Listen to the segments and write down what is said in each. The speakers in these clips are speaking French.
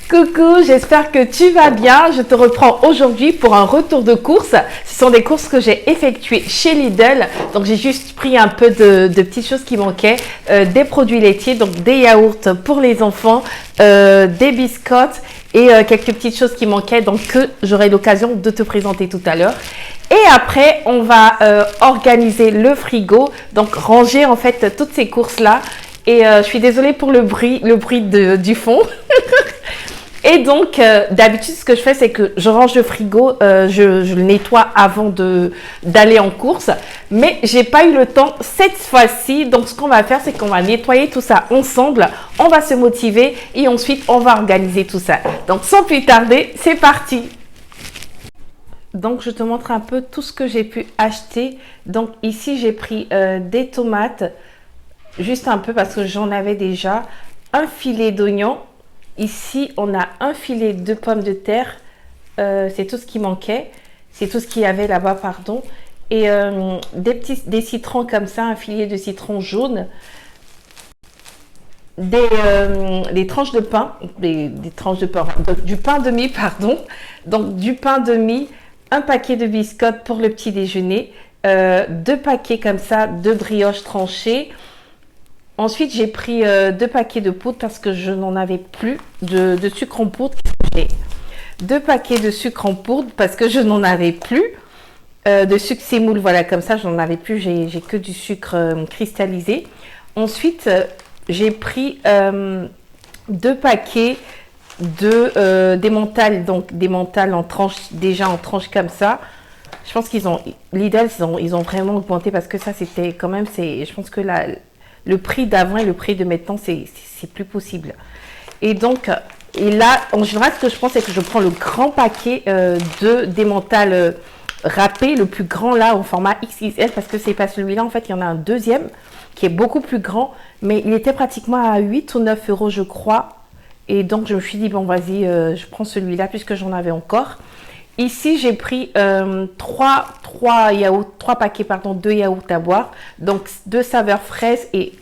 Coucou, j'espère que tu vas bien. Je te reprends aujourd'hui pour un retour de course. Ce sont des courses que j'ai effectuées chez Lidl. Donc, j'ai juste pris un peu de petites choses qui manquaient. Des produits laitiers, donc des yaourts pour les enfants, des biscottes et quelques petites choses qui manquaient. Donc, que j'aurai l'occasion de te présenter tout à l'heure. Et après, on va organiser le frigo. Donc, ranger en fait toutes ces courses-là. Et je suis désolée pour le bruit du fond. Et donc, d'habitude, ce que je fais, c'est que je range le frigo, je le nettoie avant d'aller en course. Mais j'ai pas eu le temps cette fois-ci. Donc, ce qu'on va faire, c'est qu'on va nettoyer tout ça ensemble. On va se motiver et ensuite, on va organiser tout ça. Donc, sans plus tarder, c'est parti. Donc, je te montre un peu tout ce que j'ai pu acheter. Donc, ici, j'ai pris des tomates, juste un peu parce que j'en avais déjà, un filet d'oignon. Ici, on a un filet de pommes de terre. C'est tout ce qui manquait. C'est tout ce qu'il y avait là-bas, pardon. Et des citrons comme ça, un filet de citron jaune. Des tranches de pain. Des tranches de pain. Donc, du pain de mie, pardon. Donc, du pain de mie. Un paquet de biscottes pour le petit déjeuner. 2 paquets comme ça de brioches tranchées. Ensuite, j'ai pris 2 paquets de poudre parce que je n'en avais plus de sucre en poudre. J'ai 2 paquets de sucre en poudre parce que je n'en avais plus. De sucre sémoule, voilà, comme ça, je n'en avais plus. J'ai que du sucre cristallisé. Ensuite, j'ai pris 2 paquets d'emmental, donc d'emmental en tranches, déjà en tranches comme ça. Je pense qu'ils ont, Lidl, ils ont vraiment augmenté parce que ça, c'était quand même, je pense que le prix d'avant et le prix de maintenant, c'est plus possible. Et donc, et là, en général, ce que je prends, c'est que je prends le grand paquet d'emmental râpé, le plus grand là, au format XXL, parce que c'est pas celui-là. En fait, il y en a un deuxième qui est beaucoup plus grand, mais il était pratiquement à 8 ou 9 euros, je crois. Et donc, je me suis dit, bon, vas-y, je prends celui-là puisque j'en avais encore. Ici, j'ai pris 3 paquets, pardon, de yaourts à boire. Donc, 2 saveurs fraises et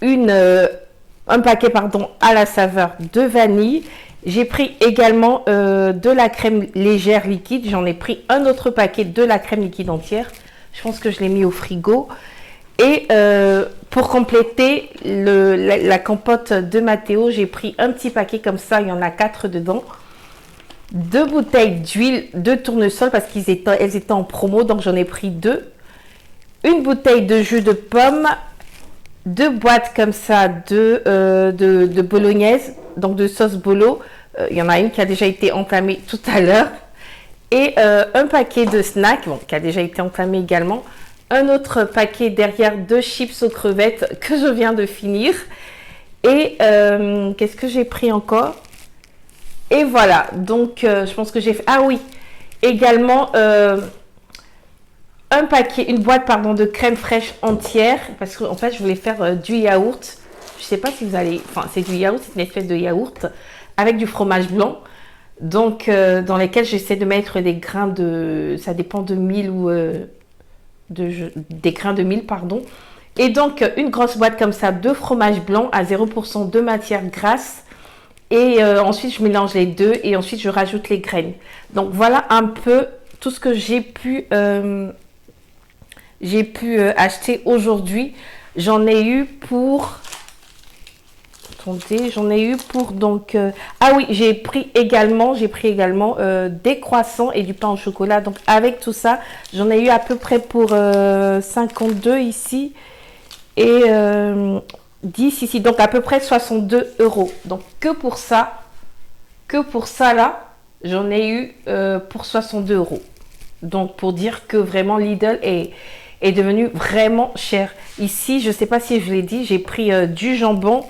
un paquet, pardon, à la saveur de vanille. J'ai pris également de la crème légère liquide. J'en ai pris un autre paquet de la crème liquide entière. Je pense que je l'ai mis au frigo. Et pour compléter la compote de Mathéo, j'ai pris un petit paquet comme ça. Il y en a 4 dedans. 2 bouteilles d'huile de tournesol parce qu'elles étaient en promo, donc j'en ai pris 2. Une bouteille de jus de pomme, 2 boîtes comme ça de bolognaise, donc de sauce bolo. Il y en a une qui a déjà été entamée tout à l'heure. Et un paquet de snacks, bon, qui a déjà été entamé également. Un autre paquet derrière de chips aux crevettes que je viens de finir. Et qu'est-ce que j'ai pris encore ? Et voilà, donc je pense que j'ai fait... Ah oui, également une boîte pardon, de crème fraîche entière. Parce qu'en fait, je voulais faire du yaourt. Je ne sais pas si vous allez... Enfin, c'est du yaourt, c'est une espèce de yaourt avec du fromage blanc. Donc, dans lesquels j'essaie de mettre des grains de... Ça dépend de mil ou... des grains de mil, pardon. Et donc, une grosse boîte comme ça de fromage blanc à 0% de matière grasse. Et ensuite, je mélange les deux et ensuite, je rajoute les graines. Donc, voilà un peu tout ce que j'ai pu acheter aujourd'hui. J'en ai eu pour... Attendez, j'en ai eu pour donc... ah oui, j'ai pris également des croissants et du pain au chocolat. Donc, avec tout ça, j'en ai eu à peu près pour 52 ici. Et... 10 ici, donc à peu près 62 euros. Donc que pour ça là, j'en ai eu pour 62 euros. Donc pour dire que vraiment Lidl est devenu vraiment cher. Ici, je ne sais pas si je l'ai dit, j'ai pris du jambon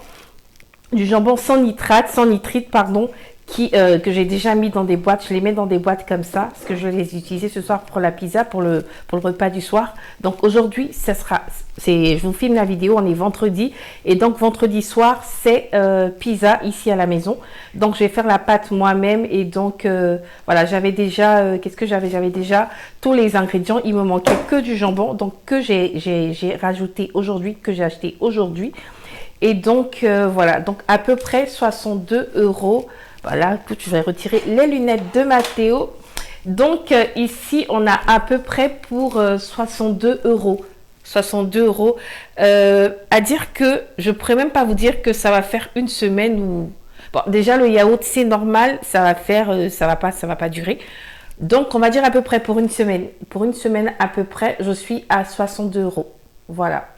sans nitrite, pardon, que j'ai déjà mis dans des boîtes. Je les mets dans des boîtes comme ça, parce que je vais les utiliser ce soir pour la pizza, pour le repas du soir. Donc aujourd'hui, je vous filme la vidéo, on est vendredi. Et donc vendredi soir, c'est pizza ici à la maison. Donc je vais faire la pâte moi-même. Et donc voilà, j'avais déjà, qu'est-ce que j'avais? J'avais déjà tous les ingrédients. Il me manquait que du jambon, donc que j'ai rajouté aujourd'hui, que j'ai acheté aujourd'hui. Et donc, voilà, donc à peu près 62 euros. Voilà, écoute, je vais retirer les lunettes de Mathéo. Donc, ici, on a à peu près pour 62 euros. 62 euros. À dire que je ne pourrais même pas vous dire que ça va faire une semaine ou... Bon, déjà, le yaourt, c'est normal, ça va faire, ça va pas durer. Donc, on va dire à peu près pour une semaine. Pour une semaine à peu près, je suis à 62 euros. Voilà.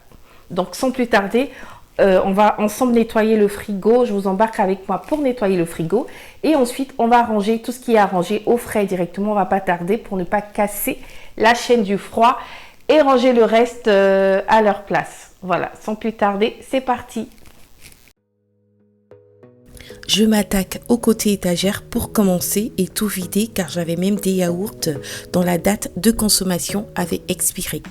Donc, sans plus tarder, on va ensemble nettoyer le frigo. Je vous embarque avec moi pour nettoyer le frigo. Et ensuite, on va ranger tout ce qui est à ranger au frais directement. On va pas tarder pour ne pas casser la chaîne du froid et ranger le reste à leur place. Voilà, sans plus tarder, c'est parti. Je m'attaque au côté étagère pour commencer et tout vider car j'avais même des yaourts dont la date de consommation avait expiré.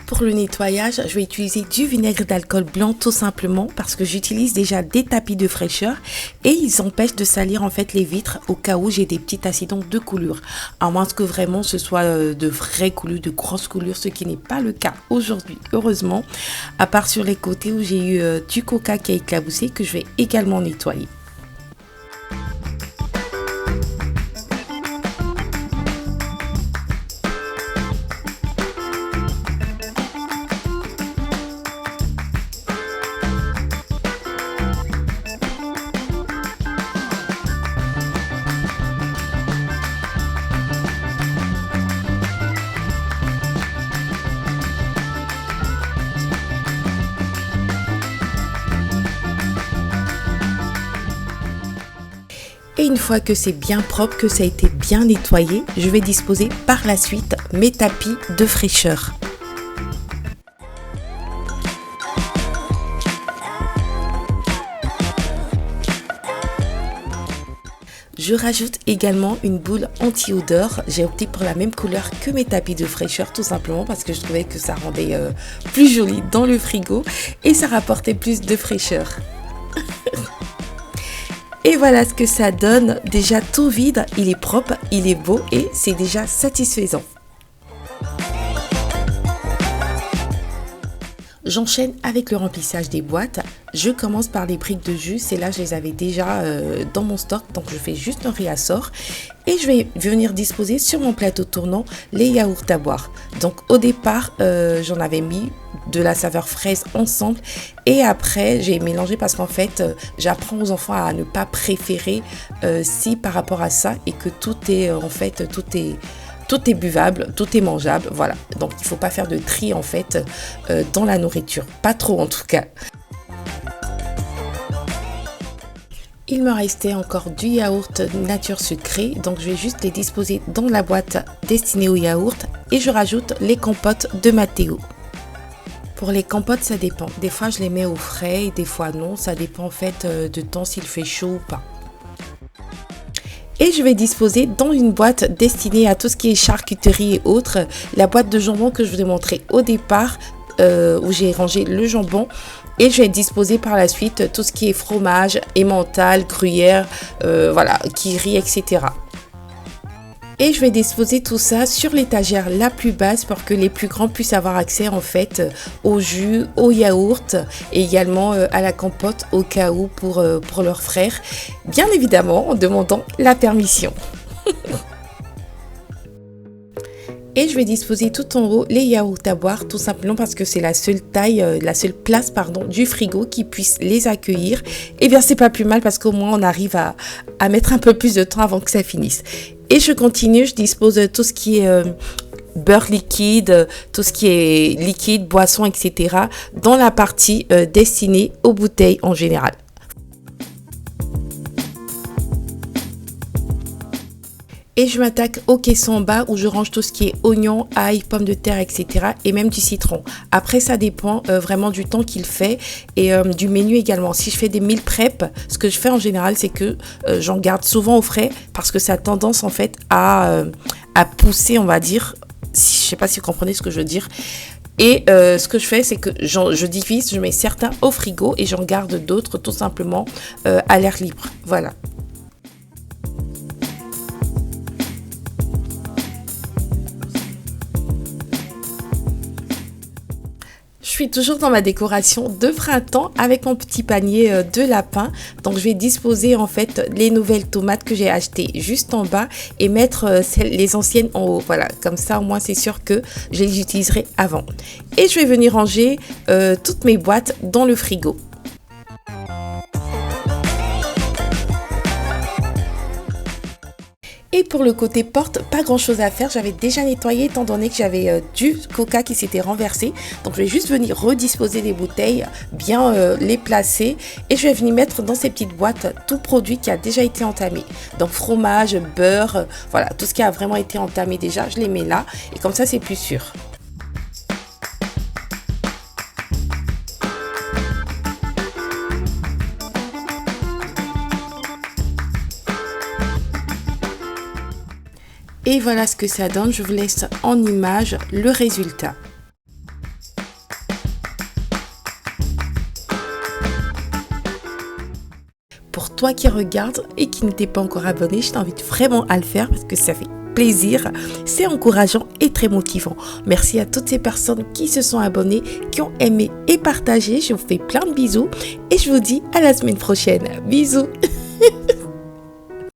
Pour le nettoyage, je vais utiliser du vinaigre d'alcool blanc tout simplement parce que j'utilise déjà des tapis de fraîcheur et ils empêchent de salir en fait les vitres au cas où j'ai des petits acidons de coulure. À moins que vraiment ce soit de vraies coulures, de grosses coulures, ce qui n'est pas le cas aujourd'hui, heureusement. À part sur les côtés où j'ai eu du coca qui a éclaboussé que je vais également nettoyer. Et une fois que c'est bien propre, que ça a été bien nettoyé, je vais disposer par la suite mes tapis de fraîcheur. Je rajoute également une boule anti-odeur. J'ai opté pour la même couleur que mes tapis de fraîcheur tout simplement parce que je trouvais que ça rendait plus joli dans le frigo et ça rapportait plus de fraîcheur. Et voilà ce que ça donne, déjà tout vide, il est propre, il est beau et c'est déjà satisfaisant. J'enchaîne avec le remplissage des boîtes. Je commence par les briques de jus. Celles-là, je les avais déjà dans mon stock. Donc, je fais juste un réassort. Et je vais venir disposer sur mon plateau tournant les yaourts à boire. Donc, au départ, j'en avais mis de la saveur fraise ensemble. Et après, j'ai mélangé parce qu'en fait, j'apprends aux enfants à ne pas préférer si par rapport à ça. Et que tout est, en fait, tout est buvable, tout est mangeable, voilà. Donc, il ne faut pas faire de tri, en fait, dans la nourriture. Pas trop, en tout cas. Il me restait encore du yaourt nature sucrée. Donc, je vais juste les disposer dans la boîte destinée au yaourt. Et je rajoute les compotes de Mathéo. Pour les compotes, ça dépend. Des fois, je les mets au frais et des fois, non. Ça dépend, en fait, de temps s'il fait chaud ou pas. Et je vais disposer dans une boîte destinée à tout ce qui est charcuterie et autres, la boîte de jambon que je vous ai montré au départ, où j'ai rangé le jambon. Et je vais disposer par la suite tout ce qui est fromage, emmental, gruyère, voilà, kiri, etc. Et je vais disposer tout ça sur l'étagère la plus basse pour que les plus grands puissent avoir accès en fait au jus, au yaourt et également à la compote au cas où pour leurs frères. Bien évidemment en demandant la permission. Et je vais disposer tout en haut les yaourts à boire tout simplement parce que c'est la seule taille, la seule place du frigo qui puisse les accueillir. Et bien c'est pas plus mal parce qu'au moins on arrive à mettre un peu plus de temps avant que ça finisse. Et je continue, je dispose de tout ce qui est beurre liquide, tout ce qui est liquide, boisson, etc. dans la partie destinée aux bouteilles en général. Et je m'attaque au caisson en bas où je range tout ce qui est oignons, ail, pommes de terre, etc. et même du citron. Après, ça dépend vraiment du temps qu'il fait et du menu également. Si je fais des meal prep, ce que je fais en général, c'est que j'en garde souvent au frais parce que ça a tendance en fait à à pousser, on va dire. Je sais pas si vous comprenez ce que je veux dire. Et ce que je fais, c'est que je divise, je mets certains au frigo et j'en garde d'autres tout simplement à l'air libre. Voilà. Je suis toujours dans ma décoration de printemps avec mon petit panier de lapin. Donc je vais disposer en fait les nouvelles tomates que j'ai achetées juste en bas et mettre les anciennes en haut. Voilà, comme ça au moins c'est sûr que je les utiliserai avant. Et je vais venir ranger toutes mes boîtes dans le frigo. Et pour le côté porte, pas grand chose à faire, j'avais déjà nettoyé étant donné que j'avais du coca qui s'était renversé. Donc je vais juste venir redisposer les bouteilles, bien les placer et je vais venir mettre dans ces petites boîtes tout produit qui a déjà été entamé. Donc fromage, beurre, voilà, tout ce qui a vraiment été entamé déjà, je les mets là et comme ça c'est plus sûr. Et voilà ce que ça donne, je vous laisse en image le résultat. Pour toi qui regardes et qui ne t'es pas encore abonné, je t'invite vraiment à le faire parce que ça fait plaisir, c'est encourageant et très motivant. Merci à toutes ces personnes qui se sont abonnées, qui ont aimé et partagé. Je vous fais plein de bisous et je vous dis à la semaine prochaine. Bisous!